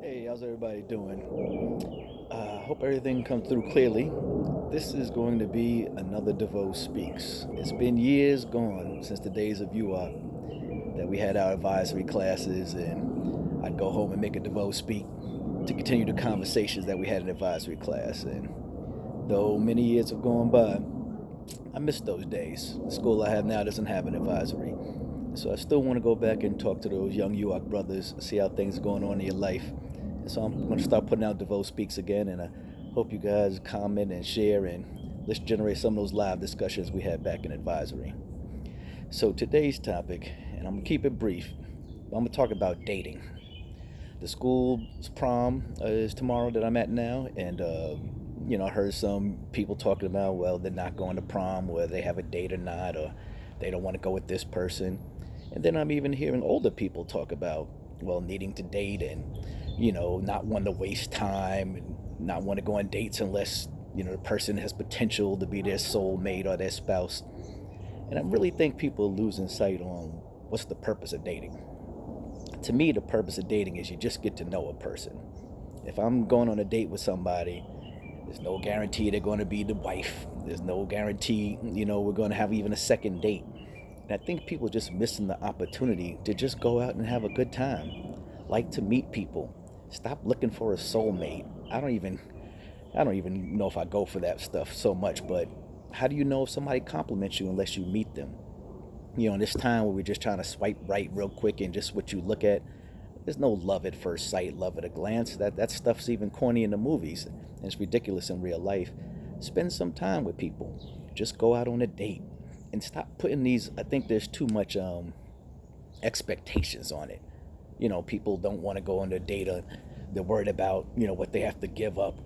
Hey, how's everybody doing? Hope everything comes through clearly. This is going to be another DeVeaux Speaks. It's been years gone since the days of UARC that we had our advisory classes, and I'd go home and make a DeVeaux speak to continue the conversations that we had in advisory class. And though many years have gone by, I miss those days. The school I have now doesn't have an advisory. So I still want to go back and talk to those young UARC brothers, see how things are going on in your life. And so I'm going to start putting out DeVeaux Speaks again, and I hope you guys comment and share, and let's generate some of those live discussions we had back in advisory. So today's topic, and I'm going to keep it brief, I'm going to talk about dating. The school's prom is tomorrow that I'm at now, and I heard some people talking about, well, they're not going to prom, whether they have a date or not, or they don't want to go with this person. And then I'm even hearing older people talk about, well, needing to date and, not wanting to waste time and not want to go on dates unless, the person has potential to be their soulmate or their spouse. And I really think people are losing sight on what's the purpose of dating. To me, the purpose of dating is you just get to know a person. If I'm going on a date with somebody, there's no guarantee they're going to be the wife. There's no guarantee, we're going to have even a second date. And I think people are just missing the opportunity to just go out and have a good time. Like to meet people. Stop looking for a soulmate. I don't even know if I go for that stuff so much, but how do you know if somebody compliments you unless you meet them? In this time where we're just trying to swipe right real quick and just what you look at, there's no love at first sight, love at a glance. That stuff's even corny in the movies, and it's ridiculous in real life. Spend some time with people. Just go out on a date and stop putting these. I think there's too much expectations on it. People don't want to go on a date. They're worried about what they have to give up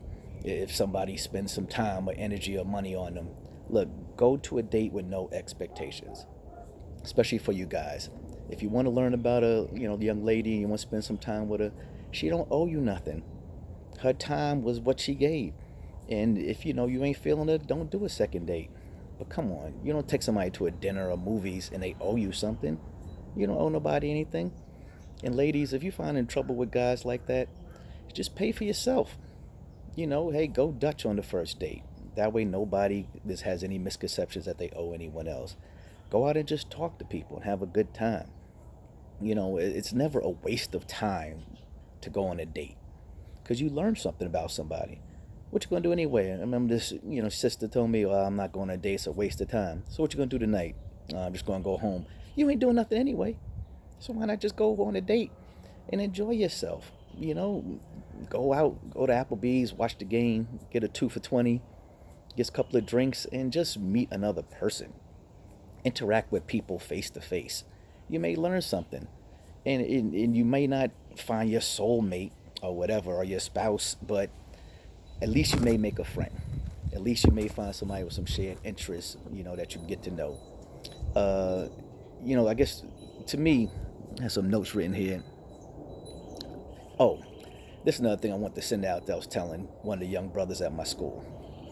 if somebody spends some time or energy or money on them. Look, go to a date with no expectations, especially for you guys. If you want to learn about a the young lady and you want to spend some time with her, she don't owe you nothing. Her time was what she gave, and if you ain't feeling it, don't do a second date. But come on, you don't take somebody to a dinner or movies and they owe you something. You don't owe nobody anything. And ladies, if you find in trouble with guys like that, just pay for yourself. Hey, go Dutch on the first date. That way nobody has any misconceptions that they owe anyone else. Go out and just talk to people and have a good time. It's never a waste of time to go on a date because you learn something about somebody. What you gonna do anyway? I remember this, sister told me, well, I'm not going on a date, it's a waste of time. So what you gonna do tonight? I'm just gonna go home. You ain't doing nothing anyway. So why not just go on a date and enjoy yourself? Go out, go to Applebee's, watch the game, get a 2 for 20, get a couple of drinks, and just meet another person. Interact with people face to face. You may learn something. And you may not find your soulmate or whatever, or your spouse, but at least you may make a friend. At least you may find somebody with some shared interests, that you can get to know. I guess to me, I have some notes written here. Oh, this is another thing I want to send out that I was telling one of the young brothers at my school.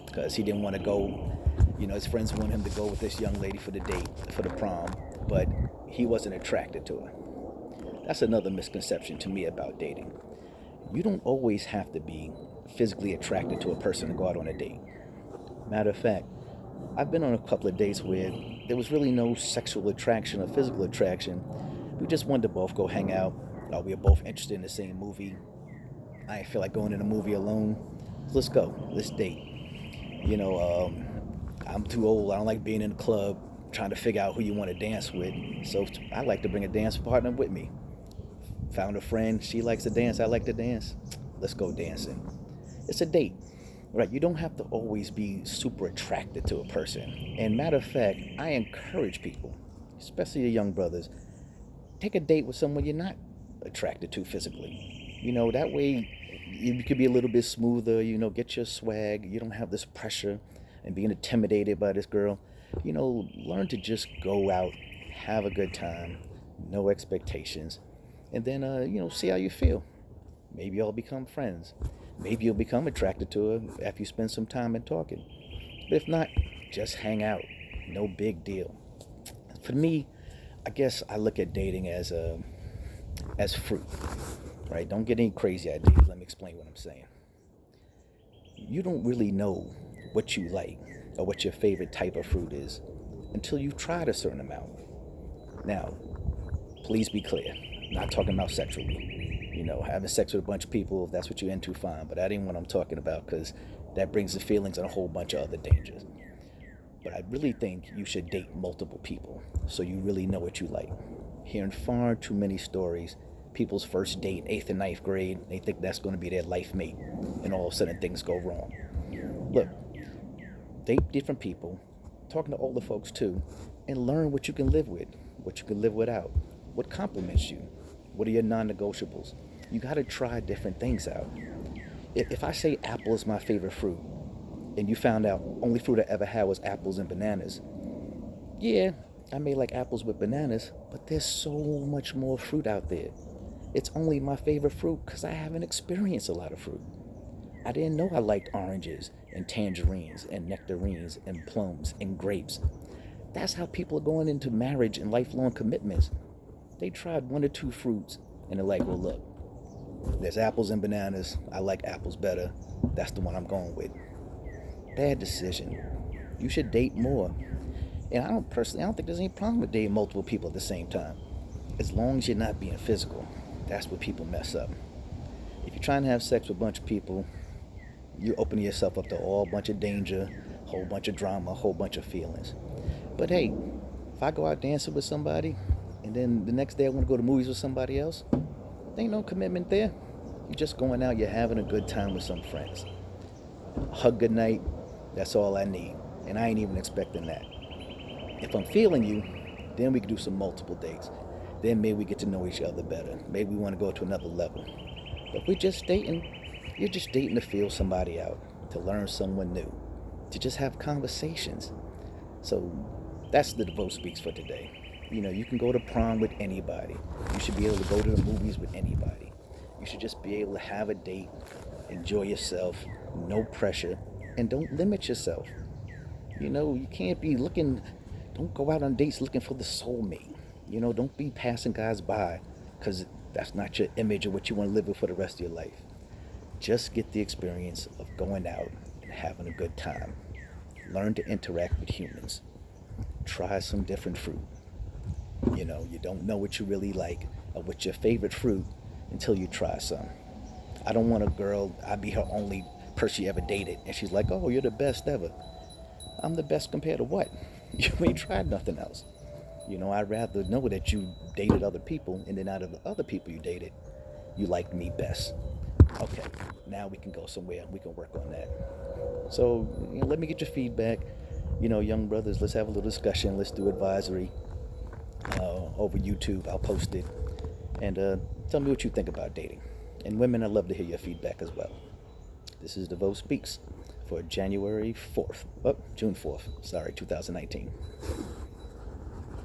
Because he didn't want to go, his friends wanted him to go with this young lady for the date, for the prom, but he wasn't attracted to her. That's another misconception to me about dating. You don't always have to be physically attracted to a person to go out on a date. Matter of fact, I've been on a couple of dates where there was really no sexual attraction or physical attraction. We just wanted to both go hang out. We were both interested in the same movie. I didn't feel like going in a movie alone. Let's go. Let's date. I'm too old. I don't like being in a club trying to figure out who you want to dance with. So I like to bring a dance partner with me. Found a friend. She likes to dance. I like to dance. Let's go dancing. It's a date. Right, you don't have to always be super attracted to a person. And matter of fact, I encourage people, especially the young brothers, take a date with someone you're not attracted to physically. That way you could be a little bit smoother, get your swag. You don't have this pressure and being intimidated by this girl. Learn to just go out, have a good time, no expectations, and then, see how you feel. Maybe y'all become friends. Maybe you'll become attracted to her after you spend some time and talking. But if not, just hang out. No big deal. For me, I guess I look at dating as fruit. right? Don't get any crazy ideas. Let me explain what I'm saying. You don't really know what you like or what your favorite type of fruit is until you've tried a certain amount. Now, please be clear. I'm not talking about sexually. Having sex with a bunch of people, if that's what you're into, fine. But that ain't what I'm talking about, because that brings the feelings and a whole bunch of other dangers. But I really think you should date multiple people so you really know what you like. Hearing far too many stories, people's first date in 8th and ninth grade, they think that's going to be their life mate, and all of a sudden things go wrong. Look, date different people, talking to older folks too, and learn what you can live with, what you can live without, what compliments you, what are your non-negotiables. You got to try different things out. If I say apple is my favorite fruit, and you found out only fruit I ever had was apples and bananas, yeah, I may like apples with bananas, but there's so much more fruit out there. It's only my favorite fruit because I haven't experienced a lot of fruit. I didn't know I liked oranges and tangerines and nectarines and plums and grapes. That's how people are going into marriage and lifelong commitments. They tried one or two fruits and they're like, well, look, there's apples and bananas. I like apples better. That's the one I'm going with. Bad decision. You should date more. And I don't think there's any problem with dating multiple people at the same time. As long as you're not being physical. That's where people mess up. If you're trying to have sex with a bunch of people, you're opening yourself up to a whole bunch of danger, a whole bunch of drama, a whole bunch of feelings. But hey, if I go out dancing with somebody, and then the next day I want to go to movies with somebody else, there ain't no commitment there. You're just going out, you're having a good time with some friends. Hug goodnight, that's all I need. And I ain't even expecting that. If I'm feeling you, then we can do some multiple dates. Then maybe we get to know each other better. Maybe we want to go to another level. But if we're just dating, you're just dating to feel somebody out, to learn someone new, to just have conversations. So that's the DeVeaux Speaks for today. You can go to prom with anybody. You should be able to go to the movies with anybody. You should just be able to have a date, enjoy yourself, no pressure, and don't limit yourself. You can't be don't go out on dates looking for the soulmate. Don't be passing guys by because that's not your image of what you want to live with for the rest of your life. Just get the experience of going out and having a good time. Learn to interact with humans. Try some different fruit. You don't know what you really like or what's your favorite fruit until you try some. I don't want a girl, I'd be her only person she ever dated, and she's like, oh, you're the best ever. I'm the best compared to what? You ain't tried nothing else. I'd rather know that you dated other people, and then out of the other people you dated, you liked me best. Okay, now we can go somewhere and we can work on that. So, let me get your feedback. Young brothers, let's have a little discussion. Let's do advisory over YouTube. I'll post it. And tell me what you think about dating. And women, I'd love to hear your feedback as well. This is DeVeaux Speaks for June 4th, 2019.